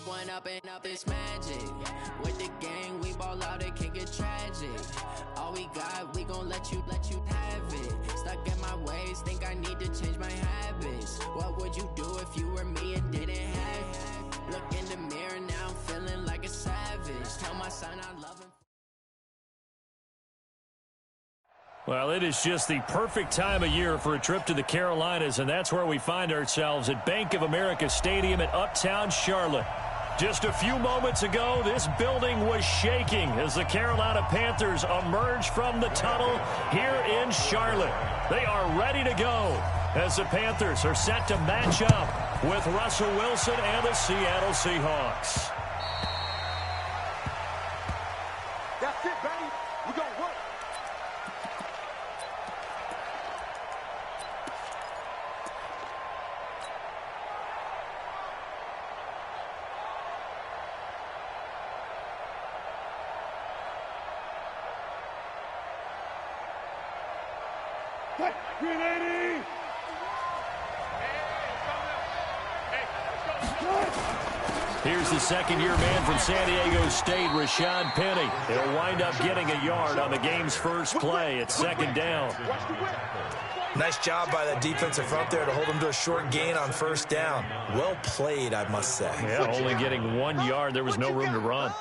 One up and up is magic. With the gang, we ball out, it can get tragic. All we got, we gon' let you have it. Stuck in my ways, think I need to change my habits. What would you do if you were me and didn't have it? Look in the mirror now, I'm feeling like a savage. Tell my son I love him. Well, it is just the perfect time of year for a trip to the Carolinas, and that's where we find ourselves at Bank of America Stadium in Uptown Charlotte. Just a few moments ago, this building was shaking as the Carolina Panthers emerged from the tunnel here in Charlotte. They are ready to go as the Panthers are set to match up with Russell Wilson and the Seattle Seahawks. That's it, baby. We're going to work. Here's the second-year man from San Diego State, Rashad Penny. He'll wind up getting a yard on the game's first play at second down. Nice job by that defensive front there to hold him to a short gain on first down. Well played, I must say. Yeah, only getting 1 yard. There was no room to run.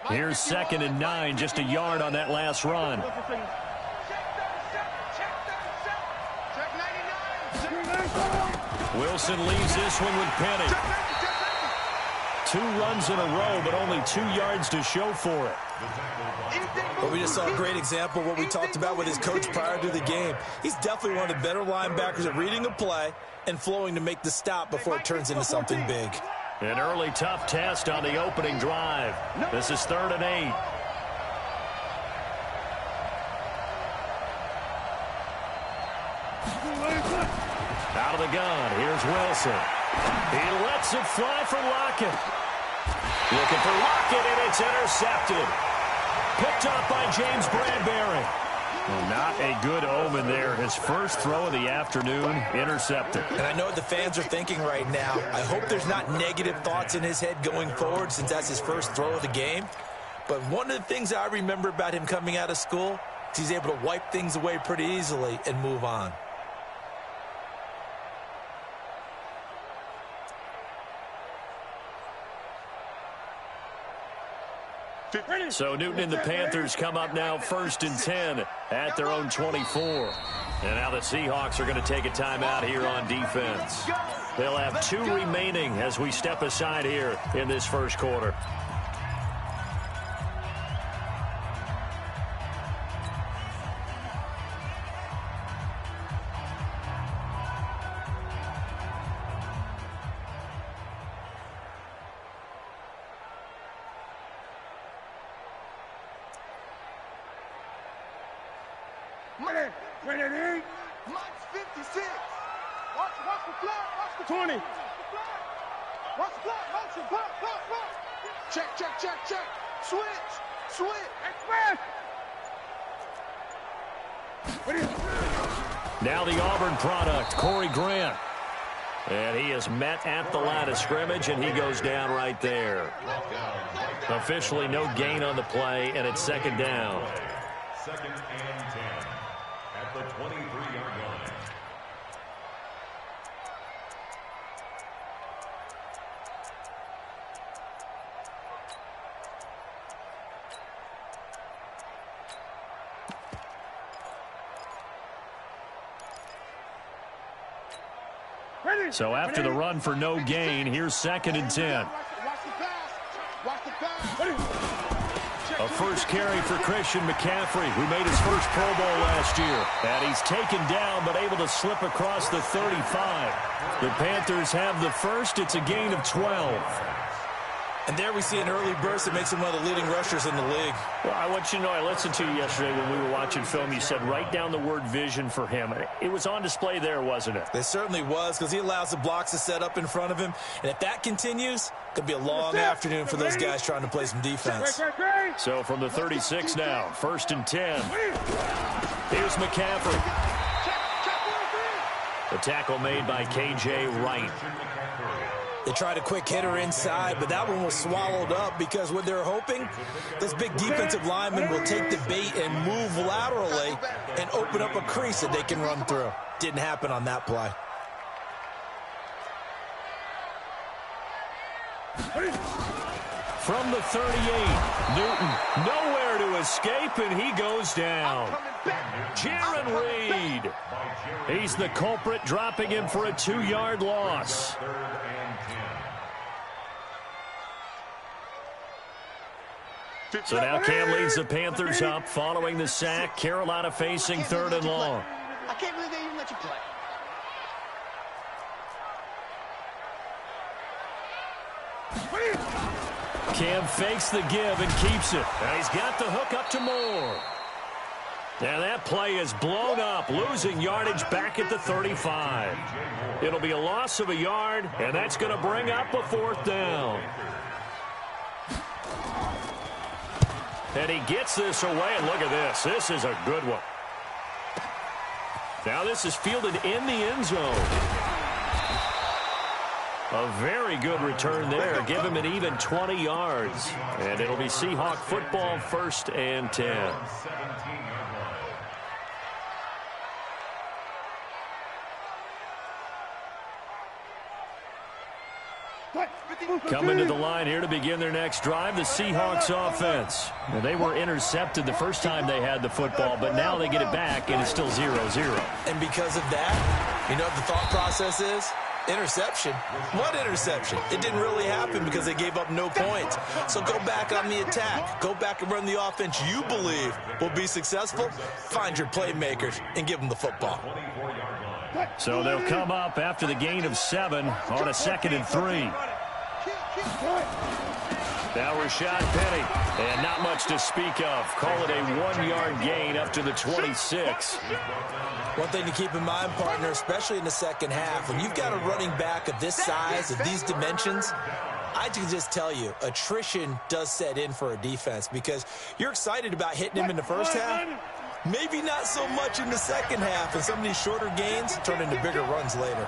Here's 2nd and 9, just a yard on that last run. Wilson leaves this one with Penny. 2 runs in a row, but only 2 yards to show for it. But we just saw a great example of what we talked about with his coach prior to the game. He's definitely one of the better linebackers at reading a play and flowing to make the stop before it turns into something big. An early tough test on the opening drive. This is 3rd and 8. Out of the gun, here's Wilson. He lets it fly for Lockett. Looking for Lockett, and it's intercepted. Picked up by James Bradbury. Well, not a good omen there. His first throw of the afternoon, intercepted. And I know what the fans are thinking right now. I hope there's not negative thoughts in his head going forward since that's his first throw of the game. But one of the things I remember about him coming out of school is he's able to wipe things away pretty easily and move on. So Newton and the Panthers come up now 1st and 10 at their own 24. And now the Seahawks are going to take a timeout here on defense. They'll have 2 remaining as we step aside here in this first quarter. Ready. Mike's 56. Watch the flag. Watch the 20. Watch the flag. Motion. Block. Check. Switch. Express. Now the Auburn product, Corey Grant. And he is met at the line of scrimmage, and he goes down right there. Officially no gain on the play, and it's 2nd down. 2nd and 10 at the 23-yard line. So after the run for no gain, here's 2nd and 10. A first carry for Christian McCaffrey, who made his first Pro Bowl last year. And he's taken down, but able to slip across the 35. The Panthers have the first. It's a gain of 12. And there we see an early burst that makes him one of the leading rushers in the league. Well, I want you to know, I listened to you yesterday when we were watching film. You said write down the word vision for him. It was on display there, wasn't it? It certainly was, because he allows the blocks to set up in front of him. And if that continues, it'll be a long afternoon for those guys trying to play some defense. So from the 36 now, 1st and 10. Here's McCaffrey. The tackle made by K.J. Wright. They tried a quick hitter inside, but that one was swallowed up because what they're hoping, this big defensive lineman will take the bait and move laterally and open up a crease that they can run through. Didn't happen on that play. From the 38, Newton nowhere to escape, and he goes down. Jaron Reed. He's the culprit, dropping him for a 2-yard loss. So now Cam leads the Panthers up following the sack. Carolina facing 3rd and long. I can't believe they even let you play. Cam fakes the give and keeps it. And he's got the hook up to Moore. Now that play is blown up, losing yardage back at the 35. It'll be a loss of a yard, and that's going to bring up a 4th down. And he gets this away, and look at this. This is a good one. Now this is fielded in the end zone. A very good return there. Give him an even 20 yards. And it'll be Seahawk football, 1st and 10. Coming to the line here to begin their next drive, the Seahawks offense. And they were intercepted the first time they had the football, but now they get it back, and it's still 0-0. And because of that, you know what the thought process is? Interception. What interception? It didn't really happen because they gave up no points. So go back on the attack. Go back and run the offense you believe will be successful. Find your playmakers and give them the football. So they'll come up after the gain of 7 on a 2nd and 3. Now Rashad Penny, and not much to speak of. Call it a 1-yard gain up to the 26. One thing to keep in mind, partner, especially in the second half, when you've got a running back of this size, of these dimensions, I can just tell you, attrition does set in for a defense because you're excited about hitting him in the first half. Maybe not so much in the second half, and some of these shorter gains turn into bigger runs later.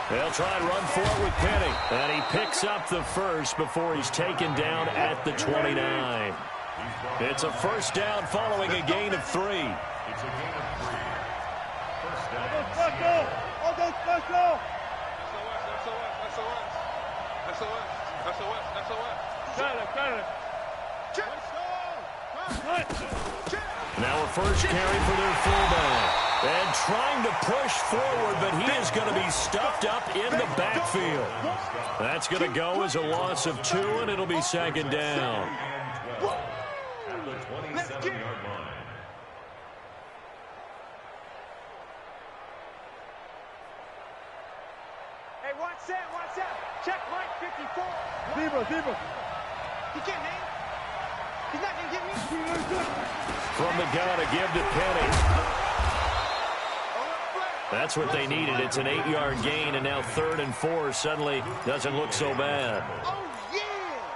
They'll try and run for it with Penny. And he picks up the first before he's taken down at the 29. It's a 1st down following a gain of 3. It's a gain of 3. 1st down. Now a first carry for their fullback. And trying to push forward, but he is going to be stuffed up in the backfield. That's going to go as a loss of 2, and it'll be 2nd down. At the 27-yard line. Hey, watch that. Check Mike 54. Zebra. He can't hang. He's not going to get me. From the gun, a give to Penny. That's what they needed. It's an 8-yard gain, and now 3rd and 4 suddenly doesn't look so bad.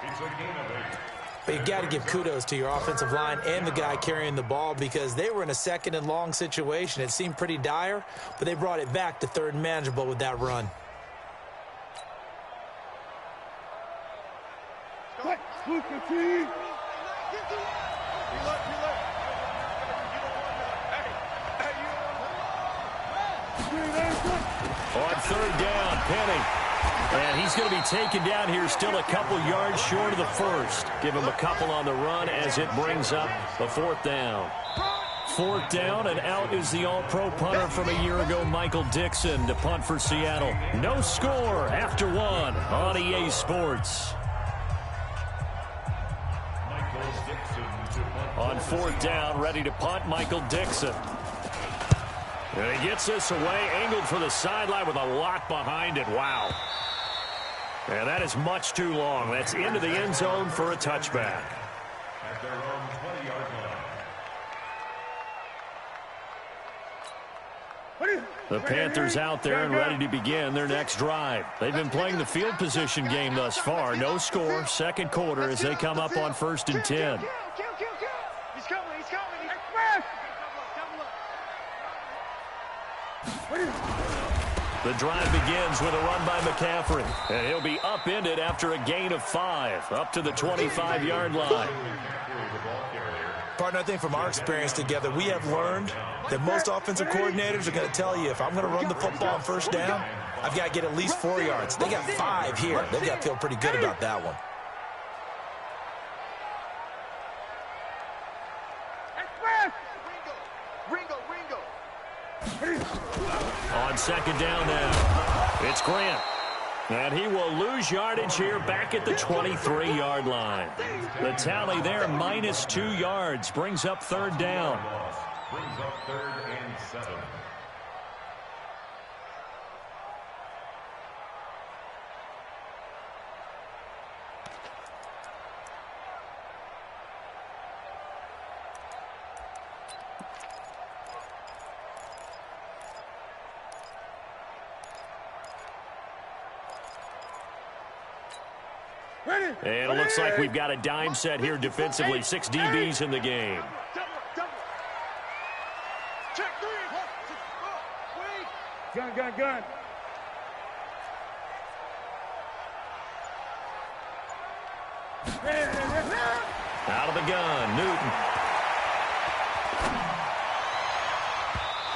It's a gain of 8. But you've got to give kudos to your offensive line and the guy carrying the ball because they were in a 2nd and long situation. It seemed pretty dire, but they brought it back to 3rd and manageable with that run. On 3rd down, Penny. And he's going to be taken down here still a couple yards short of the first. Give him a couple on the run as it brings up a 4th down. 4th down, and out is the all-pro punter from a year ago, Michael Dixon, to punt for Seattle. No score after 1 on EA Sports. On 4th down, ready to punt, Michael Dixon. And he gets this away, angled for the sideline with a lot behind it. Wow. And that is much too long. That's into the end zone for a touchback. At their own 20-yard line. The Panthers out there and ready to begin their next drive. They've been playing the field position game thus far. No score, second quarter as they come up on 1st and 10. He's coming. The drive begins with a run by McCaffrey. And he'll be upended after a gain of 5, up to the 25-yard line. Partner, I think from our experience together, we have learned that most offensive coordinators are going to tell you, if I'm going to run the football on first down, I've got to get at least 4 yards. They got 5 here. They've got to feel pretty good about that one. On second down now, it's Grant. And he will lose yardage here back at the 23-yard line. The tally there, -2 yards, brings up 3rd down. Brings up 3rd and 7. And it looks like we've got a dime set here defensively. 6 DBs in the game. Check 3. Gun. Out of the gun, Newton.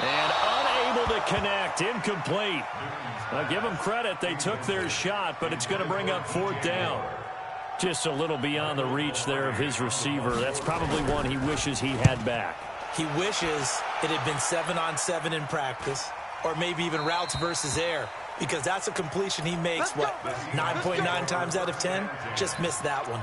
And unable to connect, incomplete. Now give them credit, they took their shot, but it's going to bring up 4th down. Just a little beyond the reach there of his receiver. That's probably one he wishes he had back. He wishes it had been 7-on-7 in practice, or maybe even routes versus air, because that's a completion he makes, 9.9 times out of 10? Just missed that one.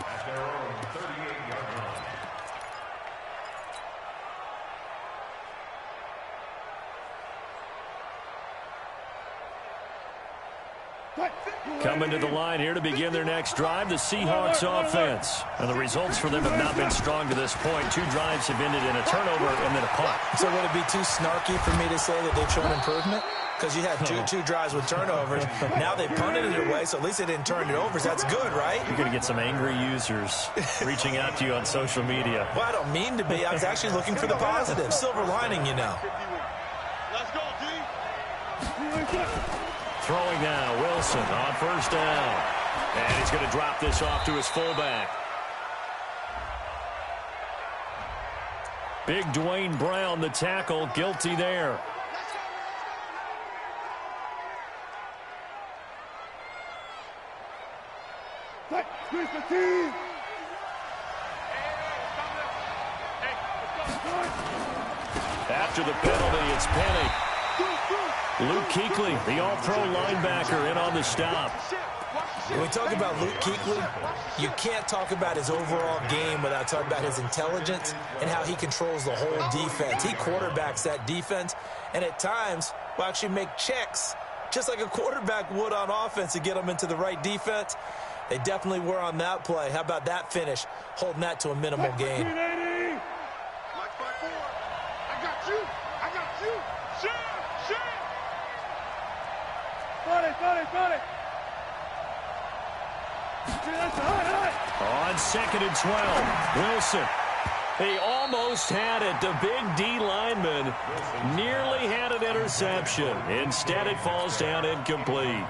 Coming to the line here to begin their next drive, the Seahawks offense. And the results for them have not been strong to this point. 2 drives have ended in a turnover and then a punt. So would it be too snarky for me to say that they've shown improvement? Because you had two drives with turnovers. Now they punted it away, so at least they didn't turn it over. So that's good, right? You're going to get some angry users reaching out to you on social media. Well, I don't mean to be. I was actually looking for the positive. Silver lining, you know. Let's go, D. Throwing now, Wilson on 1st down. And he's going to drop this off to his fullback. Big Dwayne Brown, the tackle, guilty there. After the penalty, it's Penny. Luke Kuechly, the all-pro linebacker, in on the stop. When we talk about Luke Kuechly, you can't talk about his overall game without talking about his intelligence and how he controls the whole defense. He quarterbacks that defense, and at times will actually make checks, just like a quarterback would on offense, to get them into the right defense. They definitely were on that play. How about that finish, holding that to a minimal gain? I got you. Share. Got it. On 2nd and 12, Wilson. He almost had it. The big D lineman nearly had an interception. Instead, it falls down incomplete.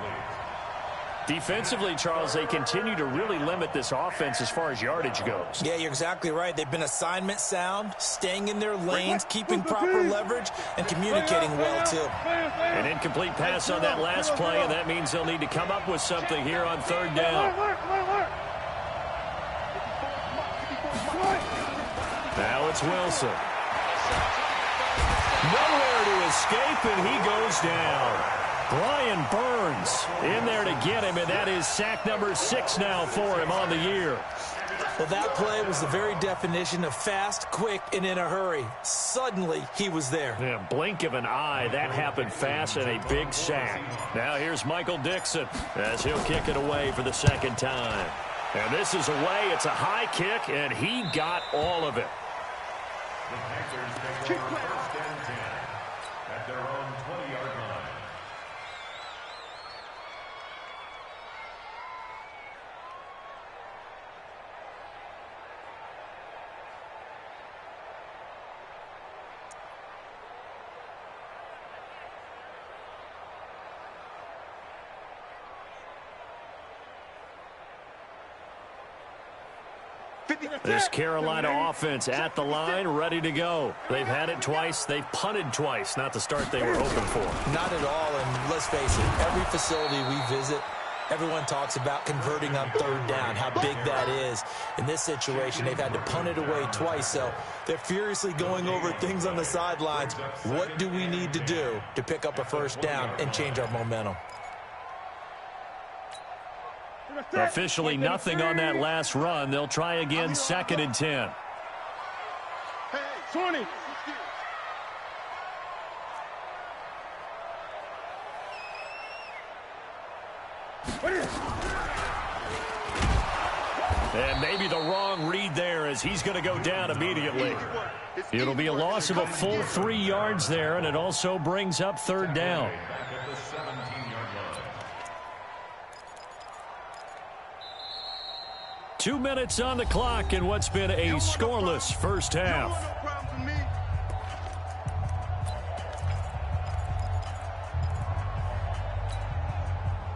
Defensively, Charles, they continue to really limit this offense as far as yardage goes. Yeah, you're exactly right. They've been assignment sound, staying in their lanes, keeping proper leverage, and communicating well, too. An incomplete pass on that last play, and that means they'll need to come up with something here on 3rd down. Now it's Wilson. Nowhere to escape, and he goes down. Brian Burns in there to get him, and that is sack number 6 now for him on the year. Well, that play was the very definition of fast, quick, and in a hurry. Suddenly, he was there. Yeah, blink of an eye. That happened fast and a big sack. Now here's Michael Dixon as he'll kick it away for the second time. And this is away. It's a high kick, and he got all of it. The Panthers take over first and 10 at their own 20-yard line. This Carolina offense at the line, ready to go. They've had it twice. They've punted twice. Not the start they were hoping for. Not at all, and let's face it, every facility we visit, everyone talks about converting on third down, how big that is. In this situation, they've had to punt it away twice, so they're furiously going over things on the sidelines. What do we need to do to pick up a first down and change our momentum? Officially nothing on that last run. They'll try again, 2nd and 10. Hey, 20. And maybe the wrong read there as he's going to go down immediately. It'll be a loss of a full 3 yards there, and it also brings up third down. 2 minutes on the clock in what's been a scoreless first half.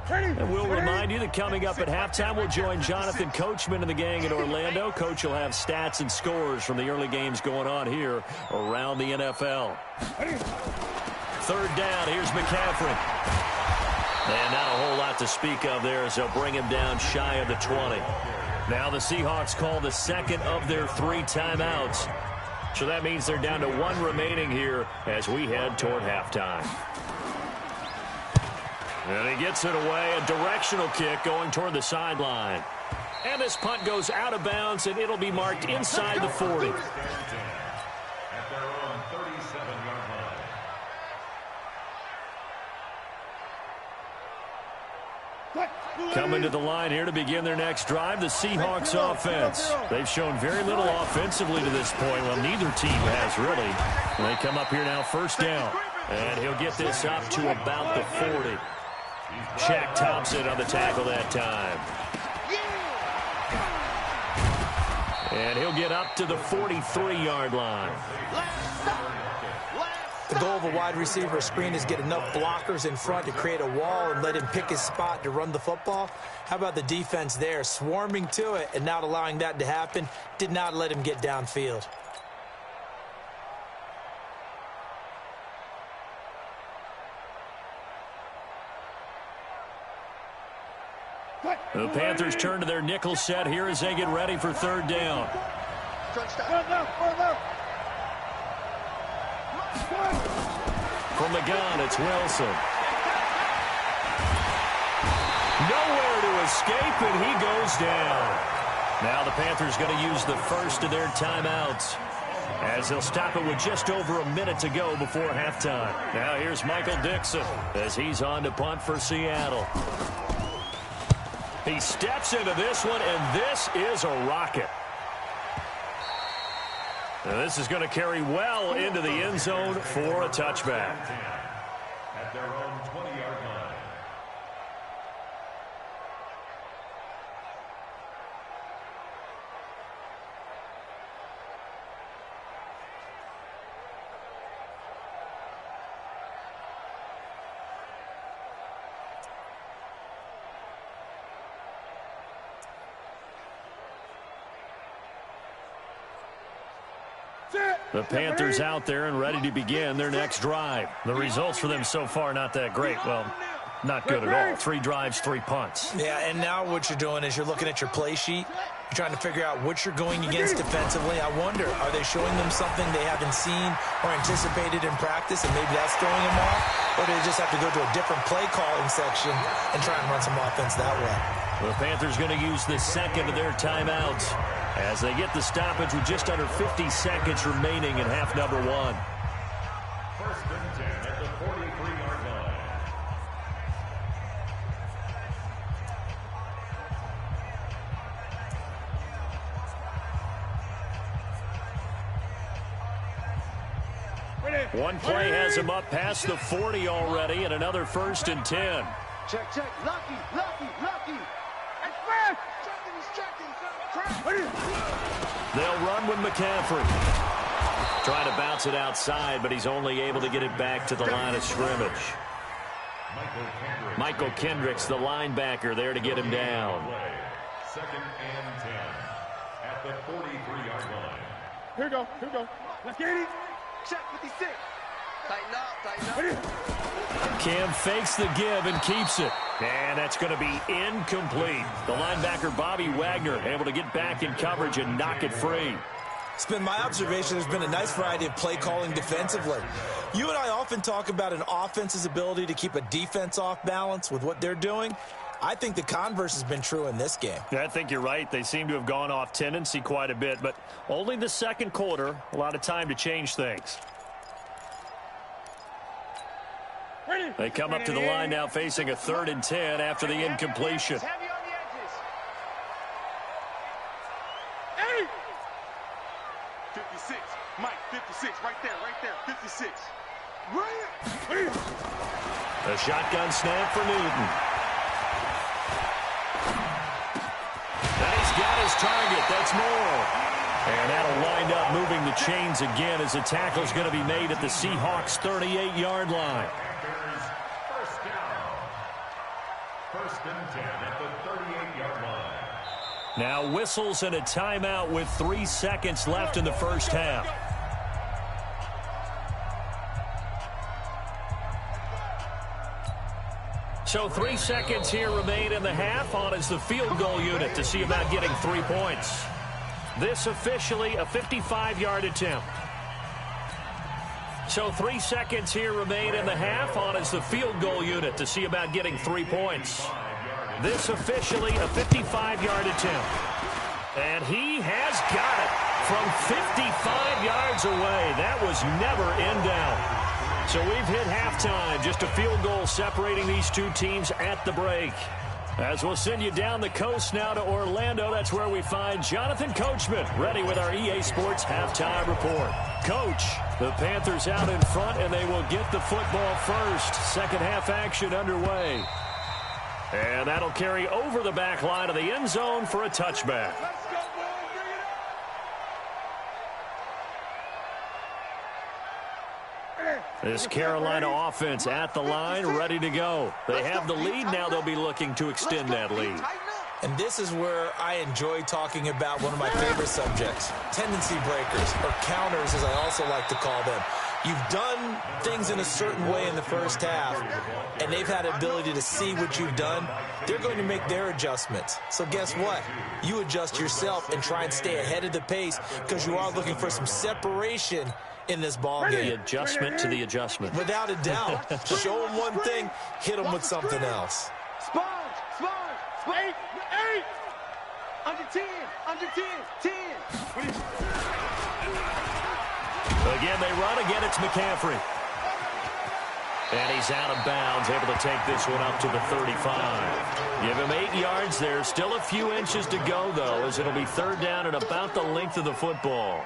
And we'll remind you that coming up at halftime, we'll join Jonathan Coachman and the gang in Orlando. Coach will have stats and scores from the early games going on here around the NFL. Third down, here's McCaffrey. And not a whole lot to speak of there as they'll bring him down shy of the 20. Now the Seahawks call the second of their 3 timeouts. So that means they're down to 1 remaining here as we head toward halftime. And he gets it away, a directional kick going toward the sideline. And this punt goes out of bounds, and it'll be marked inside the 40. At their own 37-yard line. Coming to the line here to begin their next drive, the Seahawks offense. They've shown very little offensively to this point. Well, neither team has really. They come up here now, first down. And he'll get this up to about the 40. Shaq Thompson on the tackle that time. And he'll get up to the 43-yard line. The goal of a wide receiver screen is get enough blockers in front to create a wall and let him pick his spot to run the football. How about the defense there, swarming to it and not allowing that to happen? Did not let him get downfield. The Panthers turn to their nickel set here as they get ready for third down. From the gun, it's Wilson. Nowhere to escape, and he goes down. Now the Panthers going to use the first of their timeouts as they'll stop it with just over a minute to go before halftime. Now here's Michael Dixon as he's on to punt for Seattle. He steps into this one, and this is a rocket. Now this is going to carry well into the end zone for a touchback. At their own 20-yard line. The Panthers out there and ready to begin their next drive. The results for them so far not that great. Well, not good at all. 3 drives, 3 punts. Yeah, and now what you're doing is you're looking at your play sheet. You're trying to figure out what you're going against defensively. I wonder, are they showing them something they haven't seen or anticipated in practice, and maybe that's throwing them off? Or do they just have to go to a different play calling section and try and run some offense that way? The Panthers going to use the second of their timeouts. as they get the stoppage with just under 50 seconds remaining in half number one. First and 10 at the 43-yard line. One play has him up past the 40 already, and another first and 10. Check, check. Lucky, lucky, lucky. They'll run with McCaffrey. Trying to bounce it outside, but he's only able to get it back to the line of scrimmage. Michael Kendricks, the linebacker, there to get him down. Second and 10 at the 43-yard line. Here we go, here we go. Let's get it. Check 56. Tighten up, tighten up. Cam fakes the give and keeps it. And that's going to be incomplete. The linebacker, Bobby Wagner, able to get back in coverage and knock it free. It's been my observation there's been a nice variety of play calling defensively. You and I often talk about an offense's ability to keep a defense off balance with what they're doing. I think the converse has been true in this game. Yeah, I think you're right. They seem to have gone off tendency quite a bit, but only the second quarter, a lot of time to change things. They come up to the line now facing a 3rd and 10 after the incompletion. Heavy on the edges. 56. Mike, 56. Right there, 56. A shotgun snap for Newton. And he's got his target. That's Moore. And that'll wind up moving the chains again as the tackle's going to be made at the Seahawks' 38-yard line. First down. First and 10 at the 38-yard line. Now whistles and a timeout with 3 seconds left in the first half. So 3 seconds here remain in the half. On is the field goal unit to see about getting 3 points. This officially a 55-yard attempt. So 3 seconds here remain in the half. On is the field goal unit to see about getting 3 points. This officially a 55-yard attempt. And he has got it from 55 yards away. That was never in doubt. So we've hit halftime. Just a field goal separating these two teams at the break. As we'll send you down the coast now to Orlando, that's where we find Jonathan Coachman ready with our EA Sports halftime report. Coach, the Panthers out in front, and they will get the football first. Second half action underway. And that'll carry over the back line of the end zone for a touchback. This Carolina offense at the line, ready to go. They have the lead. Now they'll be looking to extend that lead. And this is where I enjoy talking about one of my favorite subjects, tendency breakers, or counters as I also like to call them. You've done things in a certain way in the first half, and they've had the ability to see what you've done. They're going to make their adjustments. So guess what? You adjust yourself and try and stay ahead of the pace because you are looking for some separation in this ball game. The adjustment to the adjustment. Without a doubt. Show them one thing, hit them with something else. Sponge, sponge, sponge. 8. Under 10, under 10, 10. Again, they run. Again, it's McCaffrey. And he's out of bounds, able to take this one up to the 35. Give him 8 yards there. Still a few inches to go, though, as it'll be third down and about the length of the football.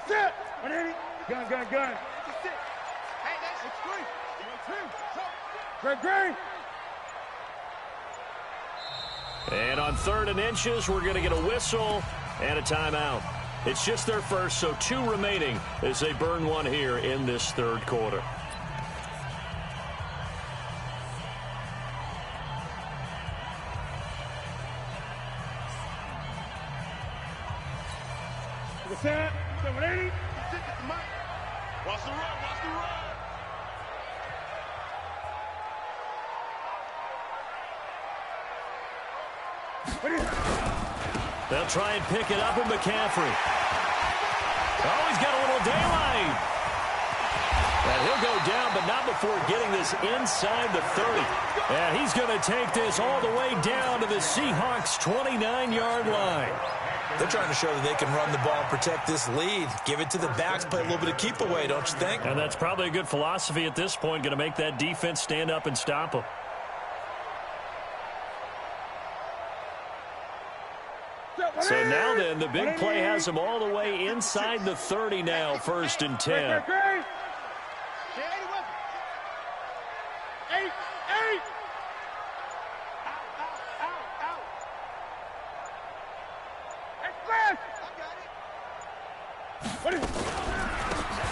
Set. 180. Gun, gun, gun. 56. Hey, that's 3. Great. And on 3rd and inches, we're going to get a whistle and a timeout. It's just their first, so 2 remaining as they burn one here in this third quarter. Set. 180. Watch the run, watch the run. They'll try and pick it up with McCaffrey. Oh, he's got a little daylight. And he'll go down, but not before getting this inside the 30. And he's going to take this all the way down to the Seahawks' 29-yard line. They're trying to show that they can run the ball and protect this lead. Give it to the backs, play a little bit of keep away, don't you think? And that's probably a good philosophy at this point, going to make that defense stand up and stop them. So now then, the big play has them all the way inside the 30 now, 1st and 10.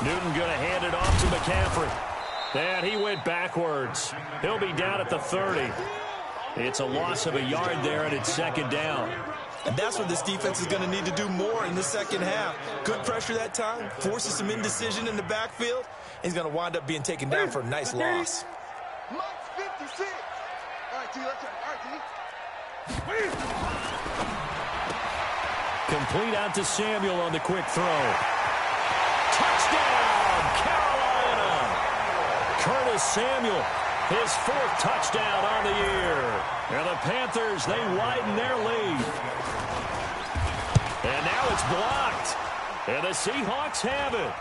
Newton going to hand it off to McCaffrey. And he went backwards. He'll be down at the 30. It's a loss of a yard there, and it's 2nd down. And that's what this defense is going to need to do more in the second half. Good pressure that time, forces some indecision in the backfield. He's going to wind up being taken down for a nice loss. Mike's 56. All right, T, let's try. All right, T. Complete out to Samuel on the quick throw. Touchdown, Carolina! Curtis Samuel, his 4th touchdown on the year. And the Panthers, they widen their lead. And now it's blocked. And the Seahawks have it.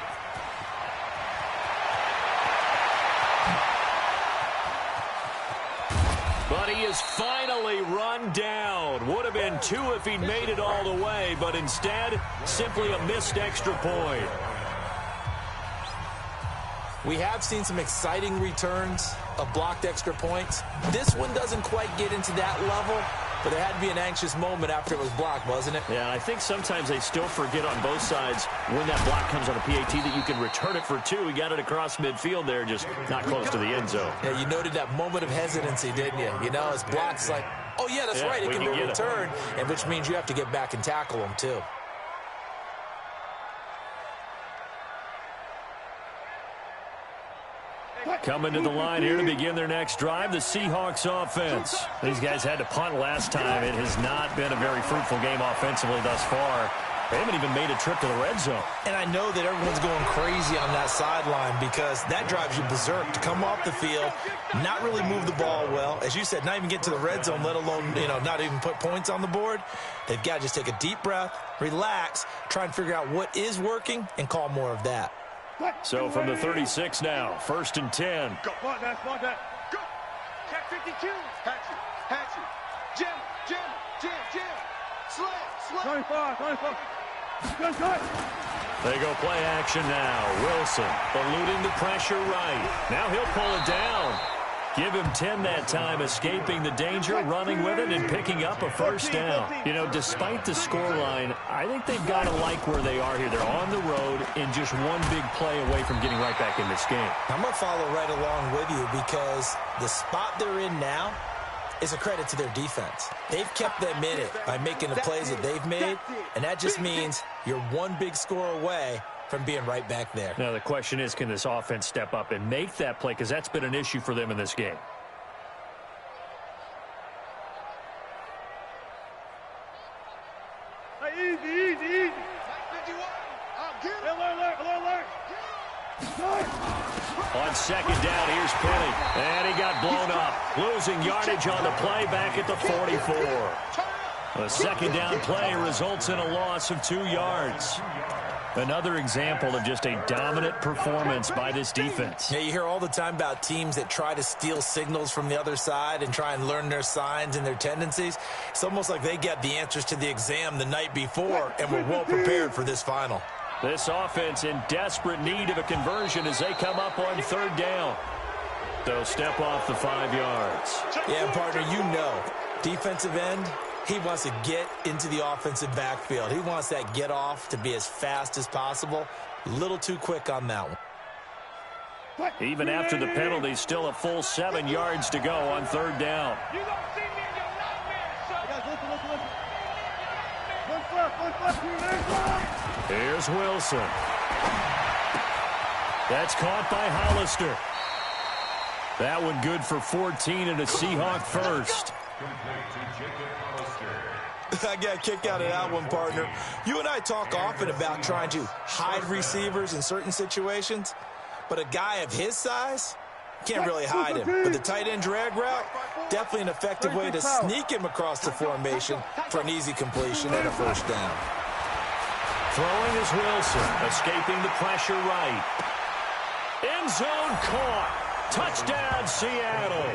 But he is finally run down. Would have been 2 if he'd made it all the way, but instead, simply a missed extra point. We have seen some exciting returns of blocked extra points. This one doesn't quite get into that level, but there had to be an anxious moment after it was blocked, wasn't it? Yeah, I think sometimes they still forget on both sides when that block comes on a PAT that you can return it for 2. He got it across midfield there, just not close to the end zone. Yeah, you noted that moment of hesitancy, didn't you? You know, his block's like, oh, yeah, that's right, it can be returned, and which means you have to get back and tackle him, too. Coming to the line here to begin their next drive, the Seahawks offense. These guys had to punt last time. It has not been a very fruitful game offensively thus far. They haven't even made a trip to the red zone. And I know that everyone's going crazy on that sideline because that drives you berserk to come off the field, not really move the ball well. As you said, not even get to the red zone, let alone, not even put points on the board. They've got to just take a deep breath, relax, try and figure out what is working, and call more of that. So from the 36 now, 1st and 10. Go, mark that, go. Check 52. Hatchet. Jim. Slam. 25. Good. They go play action now. Wilson eluding the pressure right. Now he'll pull it down. Give him 10 that time, escaping the danger, running with it, and picking up a 1st down. Despite the scoreline, I think they've got to like where they are here. They're on the road and just one big play away from getting right back in this game. I'm going to follow right along with you because the spot they're in now is a credit to their defense. They've kept them in it by making the plays that they've made, and that just means you're one big score away from being right back there. Now the question is, can this offense step up and make that play? Because that's been an issue for them in this game. Easy. Alert. On 2nd down, here's Penny. And he got blown up. Losing yardage on the play back at the 44. A 2nd down play results in a loss of 2 yards. Another example of just a dominant performance by this defense. Yeah, you hear all the time about teams that try to steal signals from the other side and try and learn their signs and their tendencies. It's almost like they get the answers to the exam the night before and were well prepared for this final. This offense in desperate need of a conversion as they come up on 3rd down. They'll step off the 5 yards. Yeah, partner, defensive end, he wants to get into the offensive backfield. He wants that get off to be as fast as possible. A little too quick on that one. Even after the penalty, still a full 7 yards to go on 3rd down. You don't see me in your nightmares, son. Here's Wilson. That's caught by Hollister. That one good for 14 and a Seahawk 1st. I got a kick out of that one, partner. You and I talk often about trying to hide receivers in certain situations, but a guy of his size can't really hide him. But the tight end drag route, definitely an effective way to sneak him across the formation for an easy completion and a first down. Throwing is Wilson, escaping the pressure right. End zone caught. Touchdown, Seattle.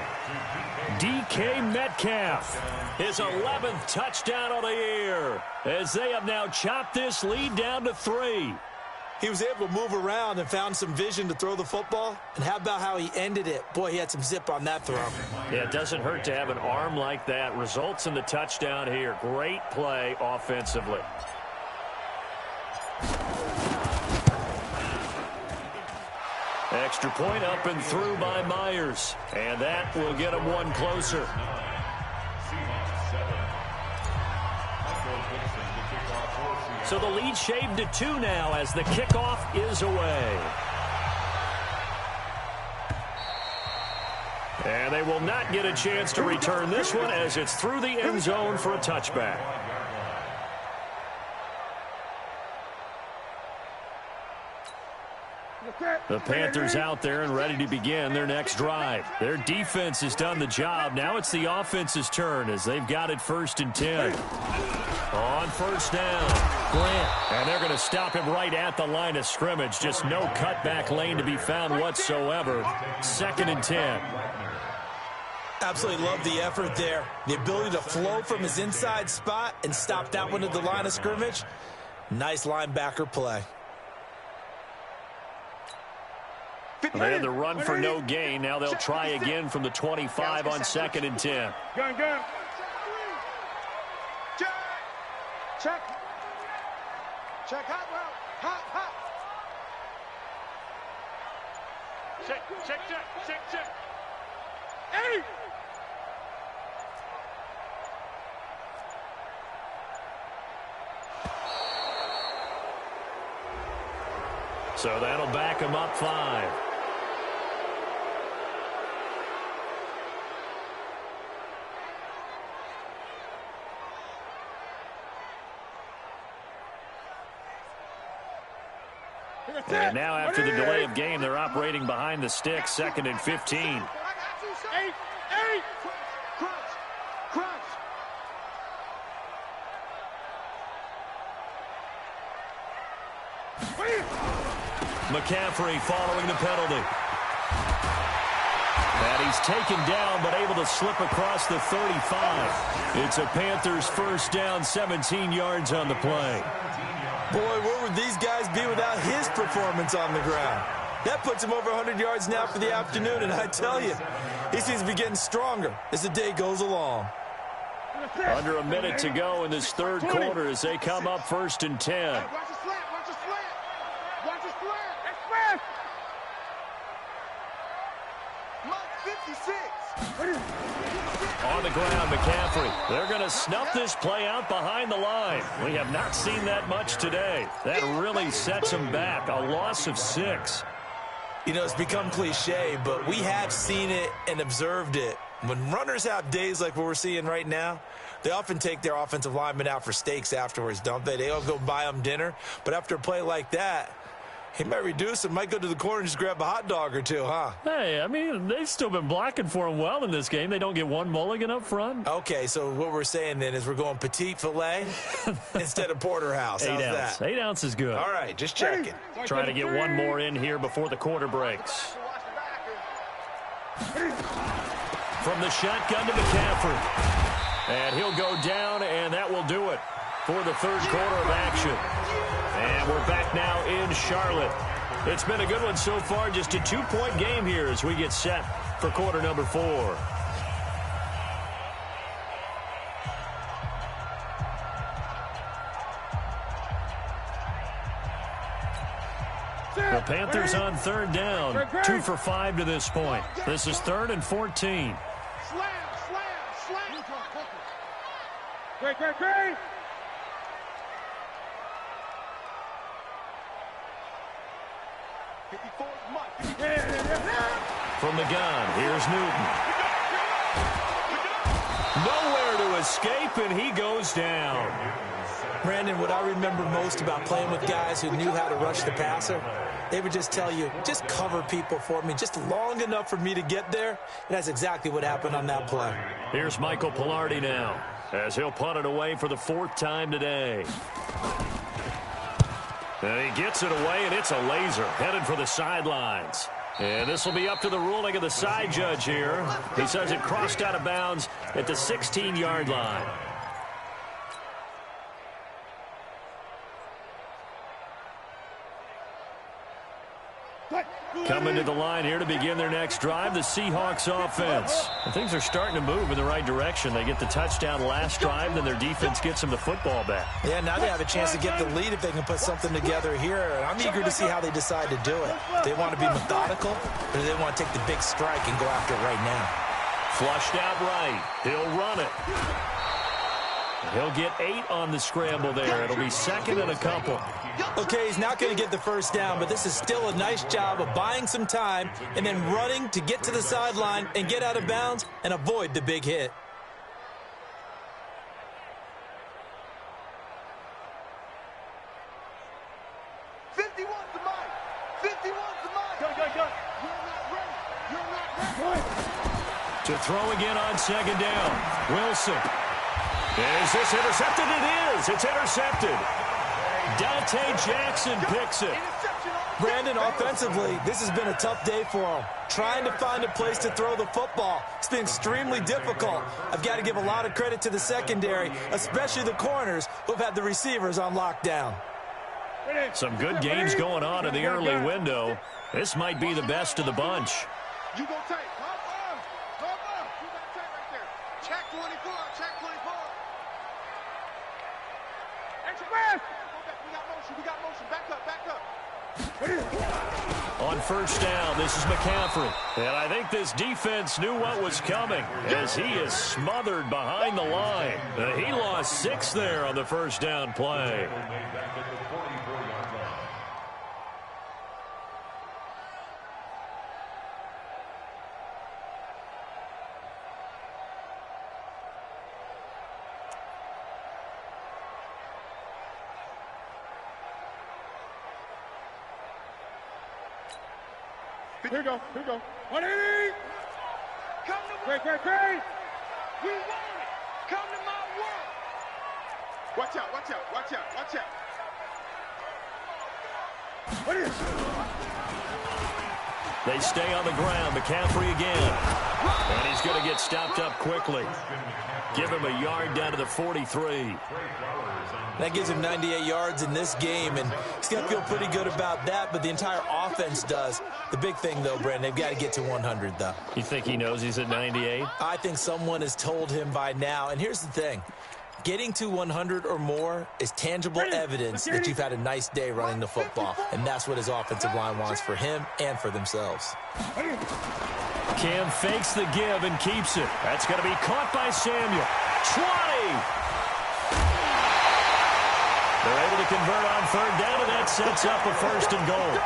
DK Metcalf, his 11th touchdown of the year, as they have now chopped this lead down to 3. He was able to move around and found some vision to throw the football. And how about how he ended it? Boy, he had some zip on that throw. Yeah, it doesn't hurt to have an arm like that. Results in the touchdown here. Great play offensively. Extra point up and through by Myers. And that will get him one closer. So the lead shaved to 2 now as the kickoff is away. And they will not get a chance to return this one as it's through the end zone for a touchback. The Panthers out there and ready to begin their next drive. Their defense has done the job. Now it's the offense's turn as they've got it 1st and 10. On first down, Grant. And they're going to stop him right at the line of scrimmage. Just no cutback lane to be found whatsoever. 2nd and 10. Absolutely love the effort there. The ability to flow from his inside spot and stop that one at the line of scrimmage. Nice linebacker play. They had the run for no gain. Now they'll try again from the 25 on 2nd and 10. Gun. Check. Check. Hot route. Hot. Check. Hey! So that'll back him up 5. And now after the delay of game, they're operating behind the sticks, 2nd and 15. Eight. Crunch. McCaffrey following the penalty. And he's taken down, but able to slip across the 35. It's a Panthers first down, 17 yards on the play. Boy, where would these guys be without his performance on the ground? That puts him over 100 yards now for the afternoon, and I tell you, he seems to be getting stronger as the day goes along. Under a minute to go in this third quarter as they come up 1st and 10. Watch the slant. Watch the slant. Express. Mike 56. On the ground, McCaffrey. They're going to snuff this play out behind the line. We have not seen that much today. That really sets them back. A loss of 6. You know, it's become cliche, but we have seen it and observed it. When runners have days like what we're seeing right now, they often take their offensive linemen out for steaks afterwards, don't they? They all go buy them dinner. But after a play like that, he might reduce and might go to the corner and just grab a hot dog or two, huh? Hey, I mean, they've still been blocking for him well in this game. They don't get one mulligan up front. Okay, so what we're saying then is we're going petite filet instead of porterhouse. 8 How's ounce. that? 8 ounce is good. All right, just checking. Trying to get one more in here before the quarter breaks. From the shotgun to McCaffrey. And he'll go down, and that will do it for the third quarter of action. And we're back now in Charlotte. It's been a good one so far. Just a 2-point game here as we get set for quarter number 4. The Panthers on 3rd down. 2 for 5 to this point. This is 3rd and 14. Slam. Great. From the gun, here's Newton. Nowhere to escape, and he goes down. Brandon, what I remember most about playing with guys who knew how to rush the passer, they would just tell you, just cover people for me just long enough for me to get there. And that's exactly what happened on that play. Here's Michael Pilardi now, as he'll punt it away for the 4th time today. And he gets it away, and it's a laser headed for the sidelines. And this will be up to the ruling of the side judge here. He says it crossed out of bounds at the 16-yard line. Coming to the line here to begin their next drive, the Seahawks offense. And things are starting to move in the right direction. They get the touchdown last drive, then their defense gets them the football back. Yeah, now they have a chance to get the lead if they can put something together here. And I'm eager to see how they decide to do it. They want to be methodical, or do they want to take the big strike and go after it right now? Flushed out right. He'll run it. He'll get 8 on the scramble there. It'll be 2nd and a couple. Okay, he's not going to get the first down, but this is still a nice job of buying some time and then running to get to the sideline and get out of bounds and avoid the big hit. To throw again on 2nd down. Wilson. Is this intercepted? It is. It's intercepted. Dante Jackson picks it. Brandon, offensively, this has been a tough day for him. Trying to find a place to throw the football. It's been extremely difficult. I've got to give a lot of credit to the secondary, especially the corners who've had the receivers on lockdown. Some good games going on in the early window. This might be the best of the bunch. You go tight. Go up. You got tight right there. Check 24. Check 24. Extra pass. We got motion. Back up. On 1st down, this is McCaffrey. And I think this defense knew what was coming as he is smothered behind the line. He lost 6 there on the 1st down play. Here we go. 180. Come to my world. We want it. Come to my world. Watch out. What is it? They stay on the ground. McCaffrey again. And he's going to get stopped up quickly. Give him a yard down to the 43. That gives him 98 yards in this game, and he's going to feel pretty good about that, but the entire offense does. The big thing, though, Brandon, they've got to get to 100, though. You think he knows he's at 98? I think someone has told him by now, and here's the thing. Getting to 100 or more is tangible evidence that you've had a nice day running the football, and that's what his offensive line wants for him and for themselves. Cam fakes the give and keeps it. That's going to be caught by Samuel. 20! They're able to convert on 3rd down, and that sets up a 1st and goal.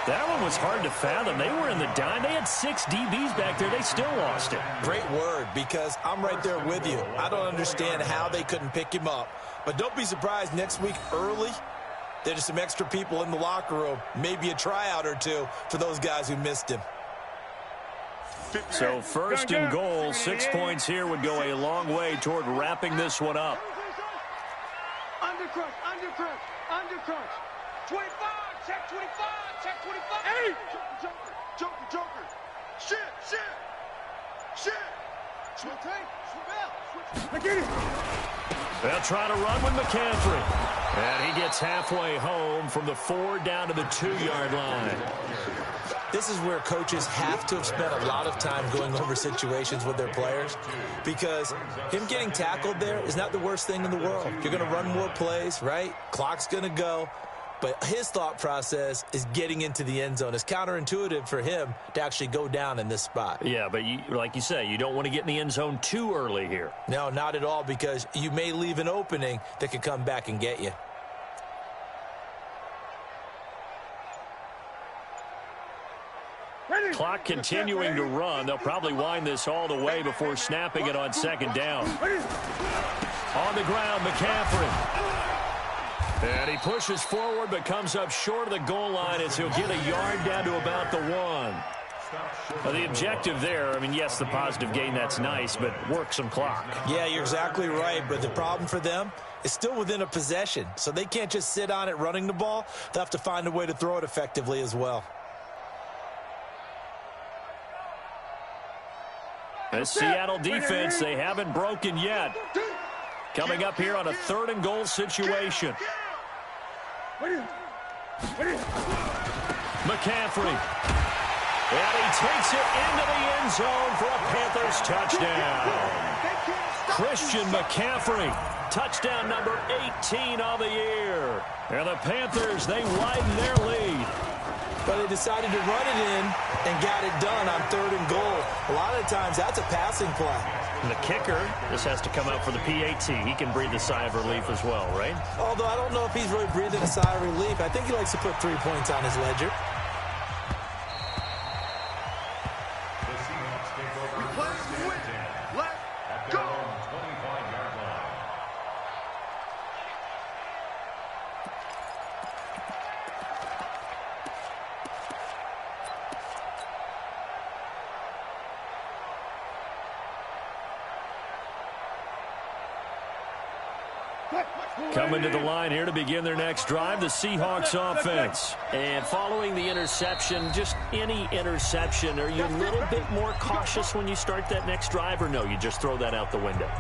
That one was hard to fathom. They were in the dime. They had 6 DBs back there. They still lost it. Great word, because I'm right there with you. I don't understand how they couldn't pick him up. But don't be surprised next week early, there's some extra people in the locker room, maybe a tryout or two for those guys who missed him. So 1st and goal, 6 points here would go a long way toward wrapping this one up. Undercrunch. 25, check 25. Hey! Joker. Shit. Switch. They'll try to run with McCaffrey. And he gets halfway home from the 4 down to the 2-yard line. This is where coaches have to have spent a lot of time going over situations with their players, because him getting tackled there is not the worst thing in the world. You're going to run more plays, right? Clock's going to go. But his thought process is getting into the end zone. It's counterintuitive for him to actually go down in this spot. Yeah, but like you say, you don't want to get in the end zone too early here. No, not at all, because you may leave an opening that could come back and get you. clock continuing to run. They'll probably wind this all the way before snapping it on second down. On the ground, McCaffrey. And he pushes forward but comes up short of the goal line as he'll get a yard down to about the 1. The objective there, I mean, yes, the positive gain, that's nice, but work some clock. Yeah, you're exactly right, but the problem for them is still within a possession, so they can't just sit on it running the ball. They'll have to find a way to throw it effectively as well. The Seattle defense, they haven't broken yet. Coming up here on a 3rd and goal situation. McCaffrey. And he takes it into the end zone for a Panthers touchdown. Christian McCaffrey, touchdown number 18 of the year. And the Panthers, they widen their lead. But they decided to run it in and got it done on 3rd and goal. A lot of times, that's a passing play. And the kicker, this has to come out for the PAT. He can breathe a sigh of relief as well, right? Although I don't know if he's really breathing a sigh of relief. I think he likes to put 3 points on his ledger. Coming to the line here to begin their next drive, the Seahawks offense. And following the interception, just any interception, are you a little bit more cautious when you start that next drive, or no, you just throw that out the window?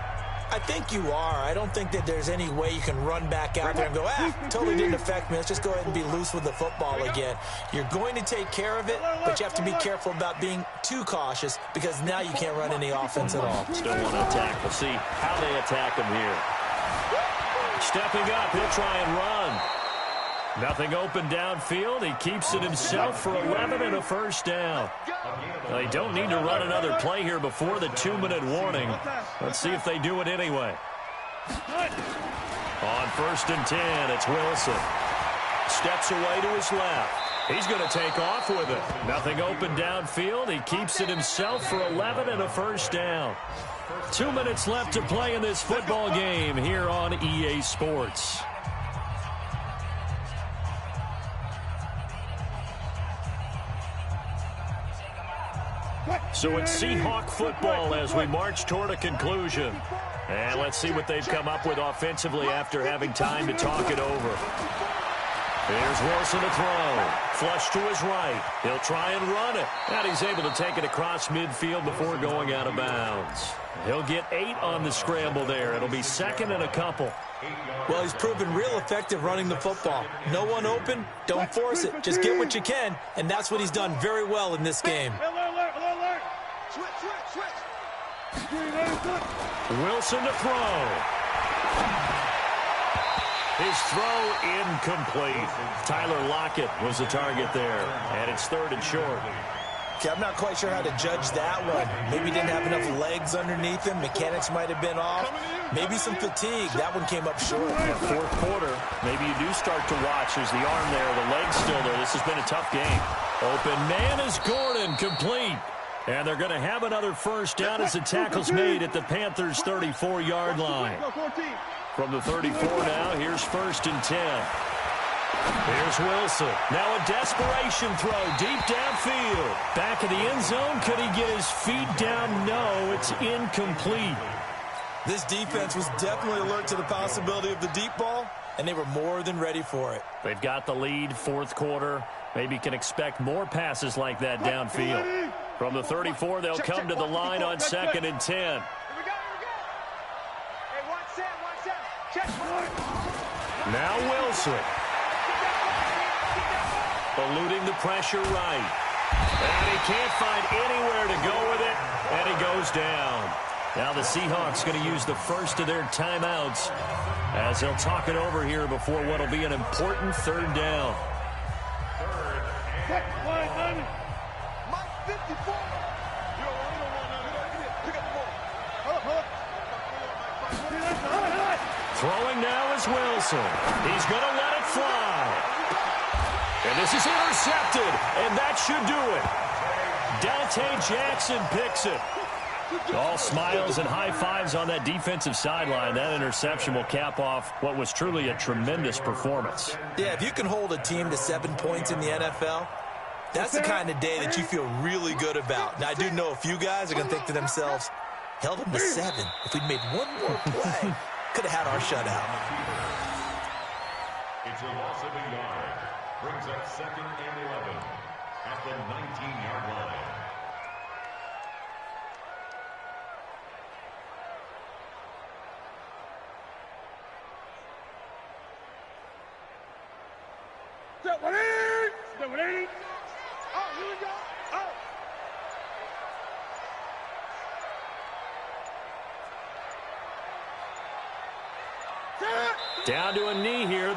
I think you are. I don't think that there's any way you can run back out there and go, totally didn't affect me. Let's just go ahead and be loose with the football again. You're going to take care of it, but you have to be careful about being too cautious because now you can't run any offense at all. Still want to attack. We'll see how they attack them here. Stepping up, he'll try and run. Nothing open downfield. He keeps it himself for 11 and a first down. Well, they don't need to run another play here before the 2-minute warning. Let's see if they do it anyway. On 1st and 10, it's Wilson. Steps away to his left. He's going to take off with it. Nothing open downfield. He keeps it himself for 11 and a first down. 2 minutes left to play in this football game here on EA Sports. So it's Seahawk football as we march toward a conclusion. And let's see what they've come up with offensively after having time to talk it over. Here's Wilson to throw. Flush to his right. He'll try and run it. And he's able to take it across midfield before going out of bounds. He'll get 8 on the scramble there. It'll be 2nd and a couple. Well, he's proven real effective running the football. No one open, don't force it. Just get what you can, and that's what he's done very well in this game. Wilson to throw. His throw incomplete. Tyler Lockett was the target there, and it's 3rd and short. Okay, I'm not quite sure how to judge that one. Maybe he didn't have enough legs underneath him. Mechanics might have been off. Maybe some fatigue. That one came up short. Yeah, 4th quarter, maybe you do start to watch. There's the arm there, the leg's still there. This has been a tough game. Open man is Gordon, complete. And they're going to have another first down as the tackle's made at the Panthers' 34-yard line. From the 34 now, here's 1st and 10. Here's Wilson. Now a desperation throw deep downfield. Back of the end zone. Could he get his feet down? No, it's incomplete. This defense was definitely alert to the possibility of the deep ball, and they were more than ready for it. They've got the lead, 4th quarter. Maybe can expect more passes like that downfield. From the 34, they'll come to the line on 2nd and 10. Now Wilson. Eluding the pressure right. And he can't find anywhere to go with it, and he goes down. Now the Seahawks going to use the first of their timeouts as they'll talk it over here before what will be an important 3rd down. Throwing now is Wilson. He's going to let it fly. And this is intercepted, and that should do it. Dante Jackson picks it. All smiles and high fives on that defensive sideline. That interception will cap off what was truly a tremendous performance. Yeah, if you can hold a team to 7 points in the NFL, that's the kind of day that you feel really good about. Now, I do know a few guys are going to think to themselves, held them to 7. If we'd made one more play, could have had our shutout. It's a loss of a yard. Brings up 2nd and 11 at the 19-yard line. Down to a knee here.